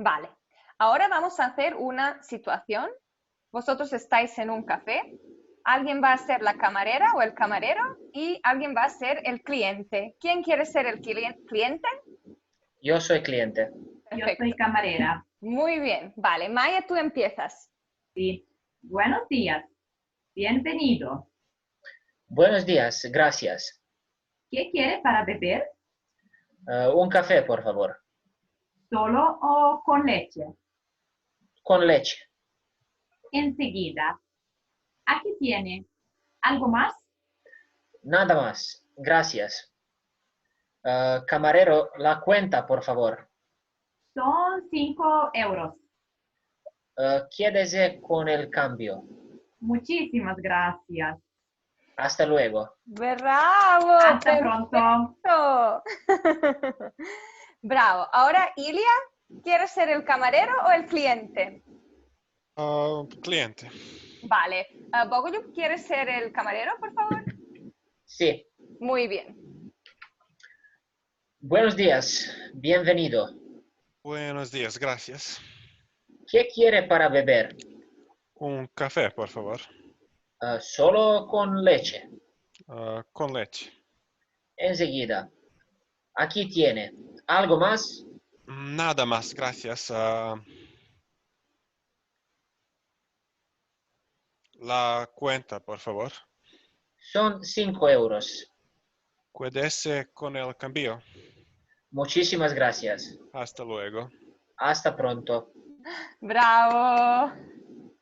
Vale. Ahora vamos a hacer una situación. Vosotros estáis en un café. Alguien va a ser la camarera o el camarero y alguien va a ser el cliente. ¿Quién quiere ser el cliente? Yo soy cliente. Yo soy Perfecto. camarera. Muy bien. Vale. Maya, tú empiezas. Sí. Buenos días. Bienvenido. Buenos días, gracias. ¿Qué quiere para beber? Un café, por favor. ¿Solo o con leche? Con leche. Enseguida. Aquí tiene. ¿Algo más? Nada más, gracias. Camarero, la cuenta, por favor. Son 5 euros. Quédese con el cambio. Muchísimas gracias. Hasta luego. ¡Bravo! Hasta pronto. ¡Perfecto! Bravo. Ahora, Ilia, ¿quieres ser el camarero o el cliente? Cliente. Vale. Bogolyub, ¿quieres ser el camarero, por favor? Sí. Muy bien. Buenos días, bienvenido. Buenos días, gracias. ¿Qué quiere para beber? Un café, por favor. Solo con leche. Con leche. Enseguida. Aquí tiene. ¿Algo más? Nada más, gracias. La cuenta, por favor. Son 5 euros. Quédese con el cambio. Muchísimas gracias. Hasta luego. Hasta pronto. Bravo.